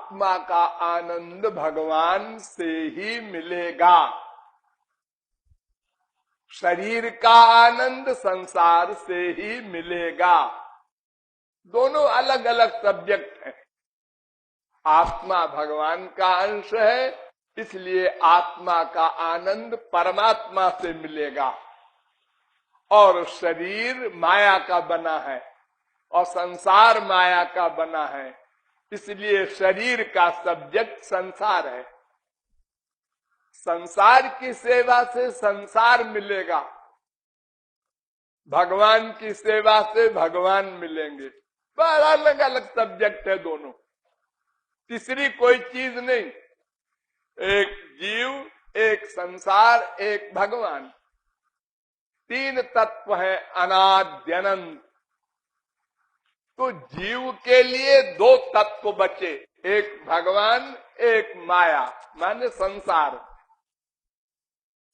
आत्मा का आनंद भगवान से ही मिलेगा। शरीर का आनंद संसार से ही मिलेगा। दोनों अलग अलग सब्जेक्ट हैं। आत्मा भगवान का अंश है, इसलिए आत्मा का आनंद परमात्मा से मिलेगा। और शरीर माया का बना है और संसार माया का बना है, इसलिए शरीर का सब्जेक्ट संसार है। संसार की सेवा से संसार मिलेगा, भगवान की सेवा से भगवान मिलेंगे। पर अलग अलग सब्जेक्ट है दोनों, तीसरी कोई चीज नहीं। एक जीव, एक संसार, एक भगवान, तीन तत्व है अनाद्यनंत। तो जीव के लिए दो तत्व बचे, एक भगवान एक माया, माने संसार।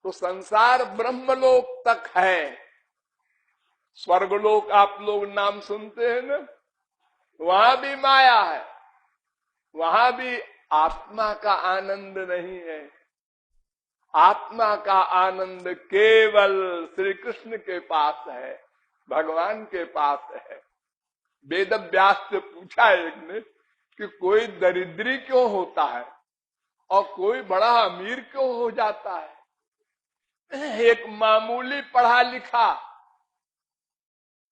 तो संसार ब्रह्मलोक तक है। स्वर्गलोक आप लोग नाम सुनते हैं ना, वहां भी माया है, वहां भी आत्मा का आनंद नहीं है। आत्मा का आनंद केवल श्री कृष्ण के पास है, भगवान के पास है। वेद व्यास से पूछा एक ने कि कोई दरिद्री क्यों होता है और कोई बड़ा अमीर क्यों हो जाता है। एक मामूली पढ़ा लिखा,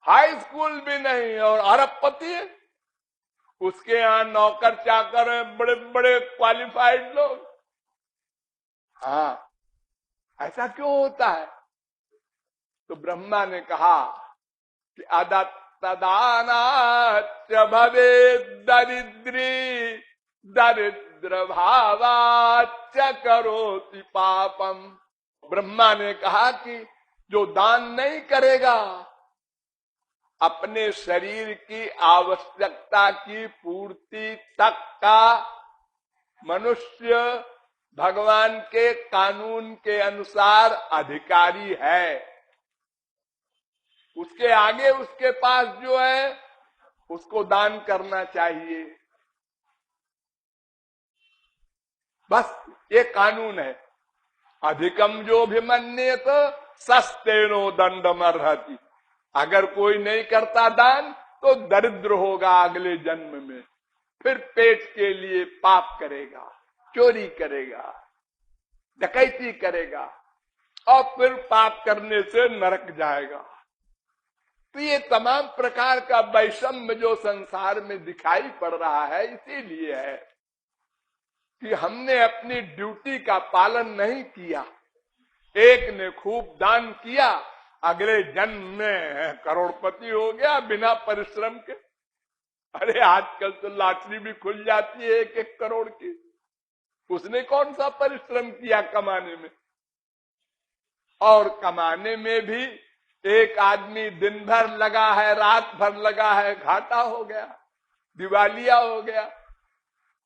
हाई स्कूल भी नहीं और अरबपति है, उसके यहां नौकर चाकर हैं, बड़े बड़े क्वालिफाइड लोग। हाँ, ऐसा क्यों होता है? तो ब्रह्मा ने कहा कि तदानाच भवे दरिद्री दरिद्र भावाच करोति पापम। ब्रह्मा ने कहा कि जो दान नहीं करेगा, अपने शरीर की आवश्यकता की पूर्ति तक का मनुष्य भगवान के कानून के अनुसार अधिकारी है। उसके आगे उसके पास जो है उसको दान करना चाहिए, बस ये कानून है। अधिकम जो अभिमन्येत सस्तेनो दंडमर्हति। अगर कोई नहीं करता दान तो दरिद्र होगा अगले जन्म में, फिर पेट के लिए पाप करेगा, चोरी करेगा, डकैती करेगा और फिर पाप करने से नरक जाएगा। तो ये तमाम प्रकार का वैषम्य जो संसार में दिखाई पड़ रहा है, इसीलिए है कि हमने अपनी ड्यूटी का पालन नहीं किया। एक ने खूब दान किया, अगले जन्म में करोड़पति हो गया बिना परिश्रम के। अरे आजकल तो लॉटरी भी खुल जाती है 1-1 करोड़ की, उसने कौन सा परिश्रम किया कमाने में। और कमाने में भी एक आदमी दिन भर लगा है, रात भर लगा है, घाटा हो गया, दिवालिया हो गया।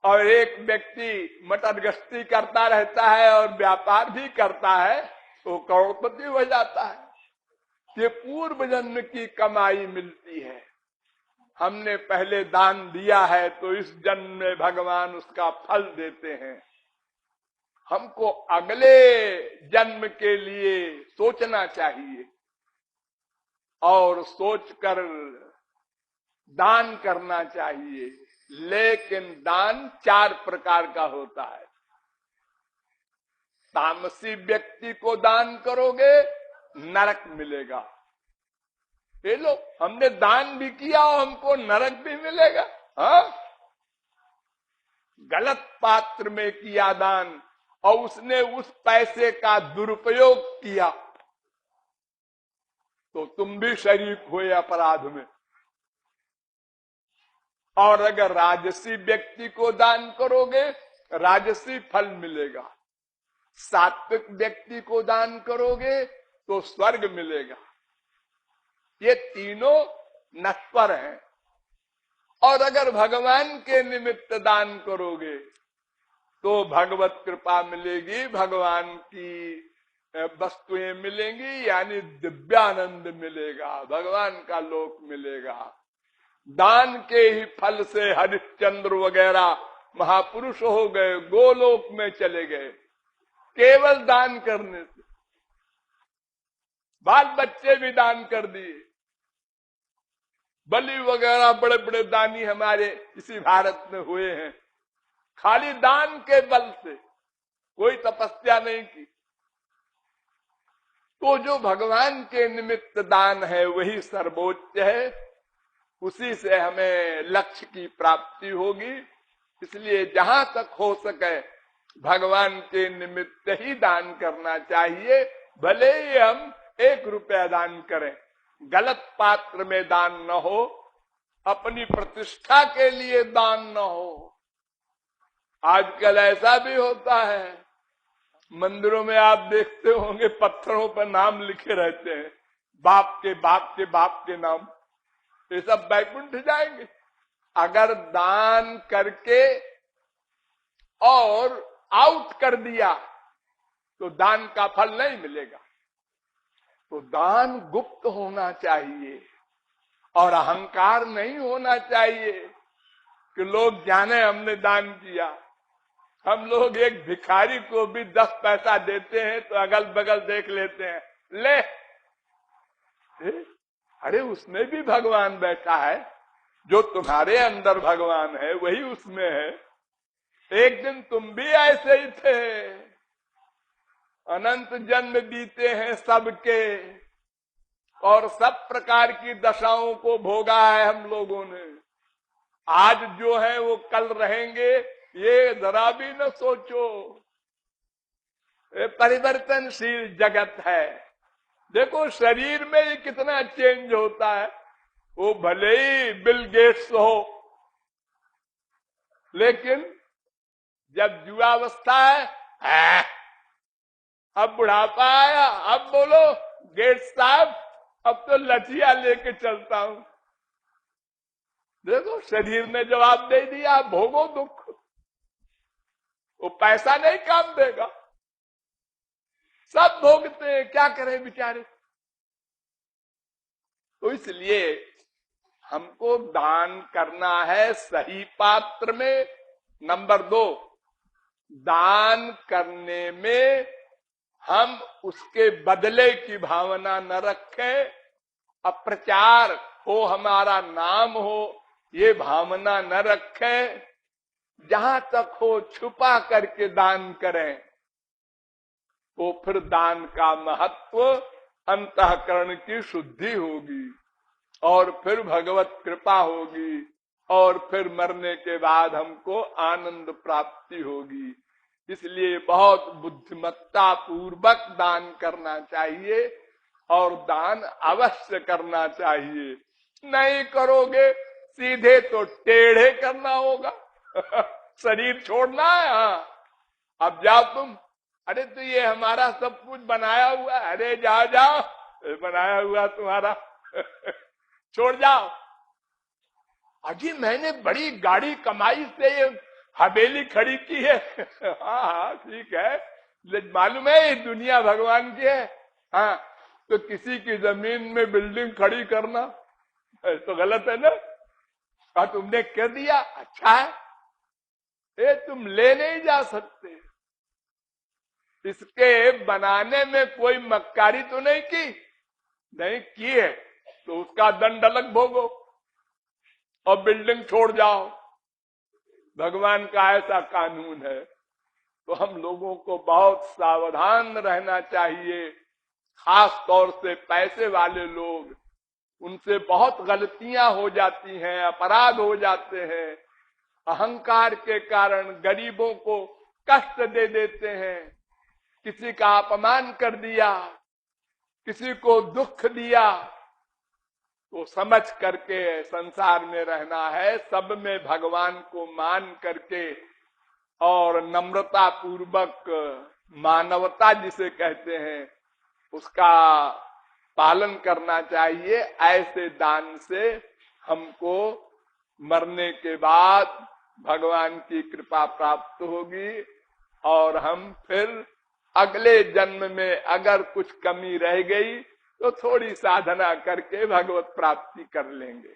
और एक व्यक्ति मटर गश्ती करता रहता है और व्यापार भी करता है, तो करोड़पति हो जाता है। ये पूर्व जन्म की कमाई मिलती है। हमने पहले दान दिया है तो इस जन्म में भगवान उसका फल देते हैं। हमको अगले जन्म के लिए सोचना चाहिए और सोचकर दान करना चाहिए। लेकिन दान 4 प्रकार का होता है। तामसी व्यक्ति को दान करोगे नरक मिलेगा। ये लो, हमने दान भी किया और हमको नरक भी मिलेगा। हाँ, गलत पात्र में किया दान और उसने उस पैसे का दुरुपयोग किया तो तुम भी शरीक हुए अपराध में। और अगर राजसी व्यक्ति को दान करोगे राजसी फल मिलेगा, सात्विक व्यक्ति को दान करोगे तो स्वर्ग मिलेगा। ये तीनों नश्वर हैं। और अगर भगवान के निमित्त दान करोगे तो भगवत कृपा मिलेगी, भगवान की वस्तुएं मिलेंगी, यानी दिव्यानंद मिलेगा, भगवान का लोक मिलेगा। दान के ही फल से हरिश्चंद्र वगैरह महापुरुष हो गए, गोलोक में चले गए केवल दान करने से। बाल बच्चे भी दान कर दिए। बलि वगैरह बड़े बड़े दानी हमारे इसी भारत में हुए हैं, खाली दान के बल से, कोई तपस्या नहीं की। तो जो भगवान के निमित्त दान है वही सर्वोच्च है, उसी से हमें लक्ष्य की प्राप्ति होगी। इसलिए जहां तक हो सके भगवान के निमित्त ही दान करना चाहिए। भले ही हम 1 रुपया दान करें, गलत पात्र में दान न हो, अपनी प्रतिष्ठा के लिए दान न हो। आजकल ऐसा भी होता है, मंदिरों में आप देखते होंगे पत्थरों पर नाम लिखे रहते हैं, बाप के बाप के बाप के नाम। ये सब बैकुंठ जाएंगे। अगर दान करके और आउट कर दिया तो दान का फल नहीं मिलेगा। तो दान गुप्त होना चाहिए और अहंकार नहीं होना चाहिए कि लोग जाने हमने दान किया। हम लोग एक भिखारी को भी 10 पैसा देते हैं तो अगल बगल देख लेते हैं, ले अरे उसमें भी भगवान बैठा है, जो तुम्हारे अंदर भगवान है वही उसमें है। एक दिन तुम भी ऐसे ही थे, अनंत जन्म बीते हैं सबके और सब प्रकार की दशाओं को भोगा है हम लोगों ने। आज जो है वो कल रहेंगे ये जरा भी न सोचो। ये परिवर्तनशील जगत है। देखो शरीर में ये कितना चेंज होता है। वो भले ही बिल गेट्स हो, लेकिन जब युवावस्था है, अब बुढ़ापा आया, अब बोलो गेट्स साहब अब तो लठिया लेके चलता हूं। देखो शरीर ने जवाब दे दिया, भोगो दुख। वो पैसा नहीं काम देगा, सब भोगते हैं, क्या करें बेचारे। तो इसलिए हमको दान करना है सही पात्र में। नंबर 2, दान करने में हम उसके बदले की भावना न रखें, अप्रचार हो, हमारा नाम हो, ये भावना न रखें। जहां तक हो छुपा करके दान करें, तो फिर दान का महत्व, अंतःकरण की शुद्धि होगी और फिर भगवत कृपा होगी और फिर मरने के बाद हमको आनंद प्राप्ति होगी। इसलिए बहुत बुद्धिमत्ता पूर्वक दान करना चाहिए और दान अवश्य करना चाहिए। नहीं करोगे सीधे तो टेढ़े करना होगा। शरीर छोड़ना है, हाँ अब जाओ तुम, अरे तो ये हमारा सब कुछ बनाया हुआ, अरे जाओ जाओ, बनाया हुआ तुम्हारा छोड़ जाओ। अजी मैंने बड़ी गाड़ी कमाई से ये हवेली खड़ी की है। हाँ ठीक है, मालूम है ये दुनिया भगवान की है। हाँ तो किसी की जमीन में बिल्डिंग खड़ी करना तो गलत है ना। और तुमने कर दिया, अच्छा है, ये तुम ले नहीं जा सकते। इसके बनाने में कोई मक्कारी तो नहीं की, नहीं की है तो उसका दंड अलग भोगो और बिल्डिंग छोड़ जाओ। भगवान का ऐसा कानून है। तो हम लोगों को बहुत सावधान रहना चाहिए। खास तौर से पैसे वाले लोग, उनसे बहुत गलतियां हो जाती हैं, अपराध हो जाते हैं। अहंकार के कारण गरीबों को कष्ट दे देते हैं, किसी का अपमान कर दिया, किसी को दुख दिया। तो समझ करके संसार में रहना है, सब में भगवान को मान करके और नम्रता पूर्वक, मानवता जिसे कहते हैं, उसका पालन करना चाहिए। ऐसे दान से हमको मरने के बाद भगवान की कृपा प्राप्त होगी और हम फिर अगले जन्म में अगर कुछ कमी रह गई तो थोड़ी साधना करके भगवत प्राप्ति कर लेंगे।